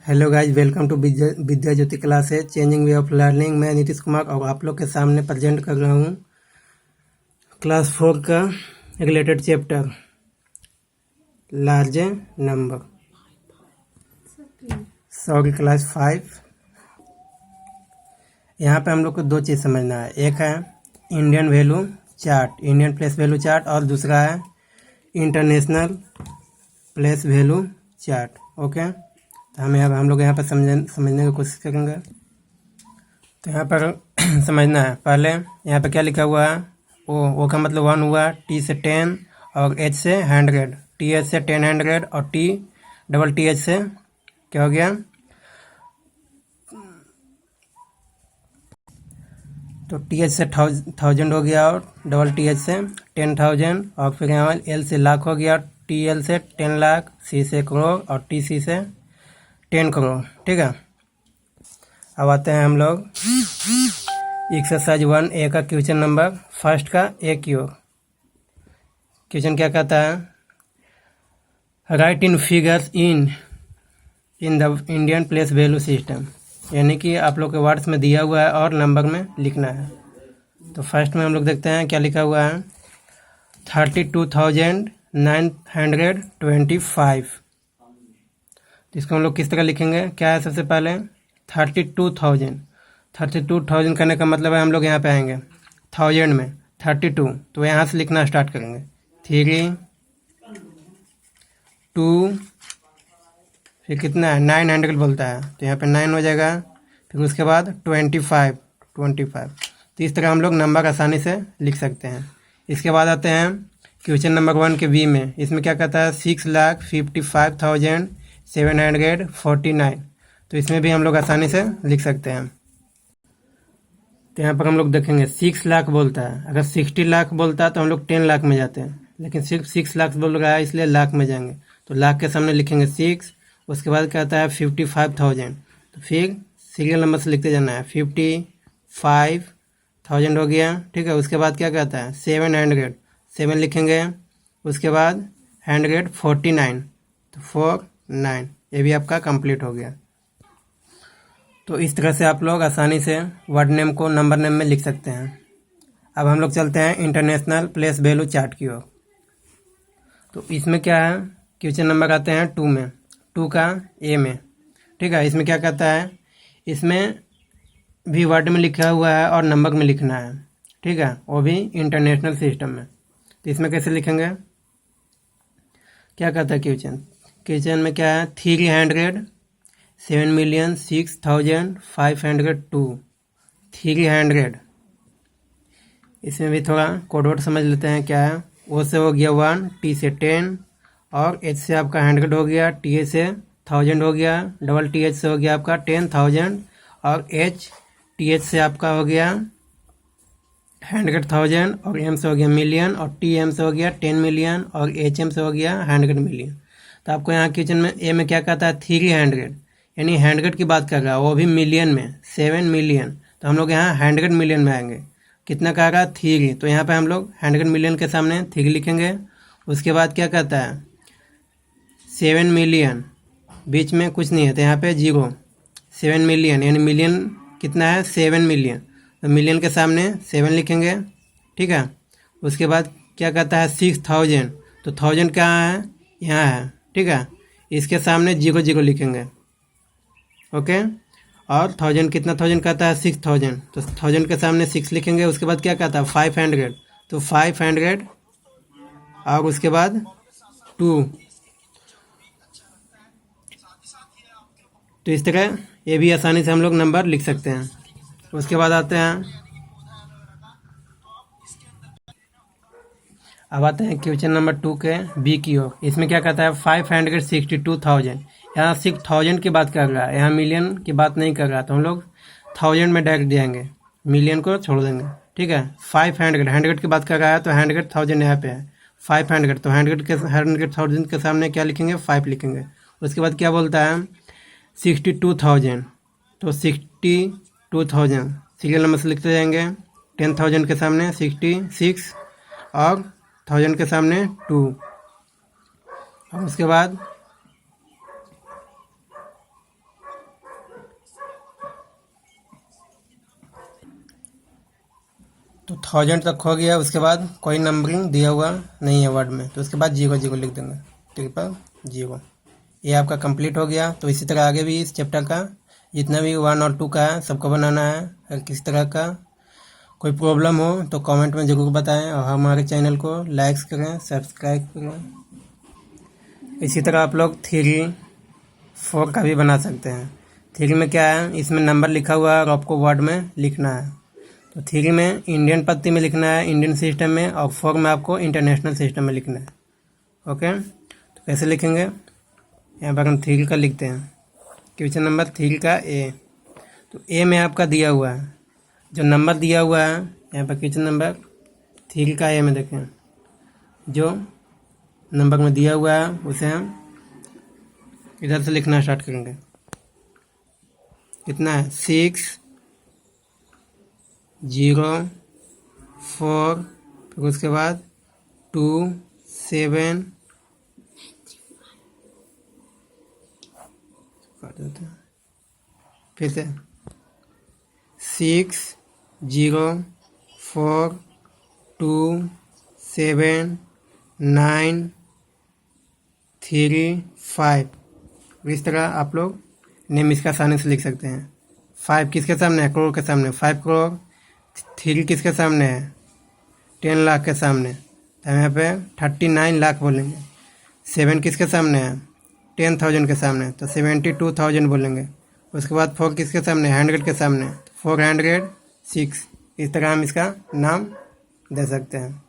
Hello guys, welcome to Vidya Jyoti classes changing way of learning. मैं नीतीश कुमार और आप लोग के सामने प्रेजेंट कर रहा हूँ क्लास 4 का related chapter large number. Sorry, class 5। यहाँ पे हम लोग को दो चीज़ समझना है। एक है Indian value chart, Indian place value chart, और दूसरा है international place value chart. Okay, तो हम लोग यहाँ पर समझने की कोशिश करेंगे। तो यहाँ पर समझना है। पहले यहाँ पर क्या लिखा हुआ है, ओ का मतलब 1 हुआ, टी से 10 और एच से 100, टी एच से 10 100 और टी डबल टी एच से क्या हो गया, तो टी एच से 1000 हो गया और डबल टी एच से 10,000, और फिर यहाँ एल से लाख हो गया, टी एल से 10 लाख, सी से करोड़ और टी सी से 10 करोड़। ठीक है, अब आते हैं हम लोग एक्सरसाइज 1A का क्वेश्चन नंबर फर्स्ट का ए की ओर। क्वेश्चन क्या कहता है, right in figures in the Indian place value system, यानी कि आप लोग के वर्ड्स में दिया हुआ है और नंबर में लिखना है। तो फर्स्ट में हम लोग देखते हैं क्या लिखा हुआ है, 32,925। तो इसको हम लोग किस तरह लिखेंगे, क्या है, सबसे पहले 32,000 करने का मतलब है हम लोग यहाँ पे आएंगे 1000 में 32, तो यहाँ से लिखना स्टार्ट करेंगे 3 2, फिर कितना है 900 बोलता है, तो यहाँ पे 9 हो जाएगा, फिर उसके बाद 25। तो इस तरह हम लोग नंबर आसानी से लिख सकते हैं। इसके बाद आते हैं क्वेश्चन नंबर 1 के बी में। इसमें क्या कहता है, 6,55,749। तो इसमें भी हम लोग आसानी से लिख सकते हैं। तो यहाँ पर हम लोग देखेंगे 6 लाख बोलता है, अगर 60 लाख बोलता है तो हम लोग 10 लाख में जाते हैं, लेकिन सिर्फ 6 लाख बोल रहा है इसलिए लाख में जाएंगे। तो लाख के सामने लिखेंगे 6, उसके बाद कहता है 55,000, तो फिर सीरियल नंबर से लिखते जाना है, 55,000 हो गया। ठीक है, उसके बाद क्या कहता है 700 लिखेंगे, उसके बाद 149, तो 49, ये भी आपका कंप्लीट हो गया। तो इस तरह से आप लोग आसानी से वर्ड नेम को नंबर नेम में लिख सकते हैं। अब हम लोग चलते हैं इंटरनेशनल प्लेस वैल्यू चार्ट की ओर। तो इसमें क्या है, क्वेश्चन नंबर आते हैं 2 में, 2 का ए में। ठीक है, इसमें क्या कहता है, इसमें भी वर्ड में लिखा हुआ है और नंबर में लिखना है। ठीक है, वो भी इंटरनेशनल सिस्टम में। तो इसमें कैसे लिखेंगे, क्या कहता है क्वेश्चन में क्या है, 307,6,502, 300। इसमें भी थोड़ा कोडवर्ड समझ लेते हैं क्या है। ओ से हो गया 1, टी से 10 और एच से आपका 100 हो गया, टी एच से 1000 हो गया, डबल टी एच से हो गया आपका 10,000 और एच टी एच से आपका हो गया 100,000 और एम से हो गया मिलियन और टी एम से हो गया 10 मिलियन और एच एम से हो गया 100 मिलियन। तो आपको यहाँ क्वेश्चन में ए में क्या कहता है, 300, यानी 100 की बात कर रहा है, वो भी मिलियन में, 7 मिलियन। तो हम लोग यहाँ 100 मिलियन में आएंगे, कितना कह रहा है 3, तो यहाँ पे हम लोग 100 मिलियन के सामने 3 लिखेंगे। उसके बाद क्या कहता है 7 मिलियन, बीच में कुछ नहीं है तो यहाँ पे 0, 7 मिलियन, यानी मिलियन कितना है 7 मिलियन, तो मिलियन के सामने 7 लिखेंगे। ठीक है, उसके बाद क्या कहता है 6,000, तो 1000 कहाँ है, यहाँ है। ठीक है, इसके सामने 0 लिखेंगे। ओके, और 1000 कितना, 1000 कहता है 6,000, तो 1000 के सामने 6 लिखेंगे। उसके बाद क्या कहता है 500, तो 500 और उसके बाद 2। तो इस तरह ये भी आसानी से हम लोग नंबर लिख सकते हैं। उसके बाद आते हैं, अब आते हैं क्वेश्चन नंबर 2 के बी की ओर। इसमें क्या कहता है 562,000, यहाँ सिर्फ 1000 की बात कर रहा है, यहाँ मिलियन की बात नहीं कर रहा, तो हम लोग 1000 में डायरेक्ट जाएंगे, मिलियन को छोड़ देंगे। ठीक है, 500 की बात कर रहा है तो 100,000 यहाँ पे है, 500, तो 100,000 के सामने क्या लिखेंगे, 5 लिखेंगे। उसके बाद क्या बोलता है 62,000, तो 62,000 सीरियल नंबर से लिखते जाएंगे, 10,000 के सामने 66 और 1000 के सामने 2, और उसके बाद तो 1000 तक हो गया। उसके बाद कोई नंबरिंग दिया हुआ नहीं है वर्ड में, तो उसके बाद 0 लिख देंगे, 000। ये आपका कंप्लीट हो गया। तो इसी तरह आगे भी इस चैप्टर का जितना भी 1 और 2 का है सबको बनाना है। अगर किसी तरह का कोई प्रॉब्लम हो तो कमेंट में ज़रूर बताएं और हमारे चैनल को लाइक करें, सब्सक्राइब करें। इसी तरह आप लोग 3, 4 का भी बना सकते हैं। 3 में क्या है, इसमें नंबर लिखा हुआ है और आपको वर्ड में लिखना है। तो 3 में इंडियन पद्धति में लिखना है, इंडियन सिस्टम में, और 4 में आपको इंटरनेशनल सिस्टम में लिखना है। ओके, तो कैसे लिखेंगे, यहाँ पर हम 3 का लिखते हैं। क्वेश्चन नंबर 3 का ए। तो ए में आपका दिया हुआ है, जो नंबर दिया हुआ है यहाँ पर क्वेश्चन नंबर 3 का ए में देखें, जो नंबर में दिया हुआ है उसे हम इधर से लिखना स्टार्ट करेंगे। कितना है, 6 0 4, फिर उसके बाद 2 7, फिर से 6 0 4 2 7 9 3 5। इस तरह आप लोग नेम इसका आसानी से लिख सकते हैं। 5 किसके सामने है, करोड़ के सामने, 5 करोड़। 3 किसके सामने है, 10 लाख के सामने, तो हम यहाँ पे 39 लाख बोलेंगे। 7 किसके सामने है, 10,000 के सामने, तो 72,000 बोलेंगे। उसके बाद 4 किसके सामने, 100 के सामने, 406। इस तरह हम इसका नाम दे सकते हैं।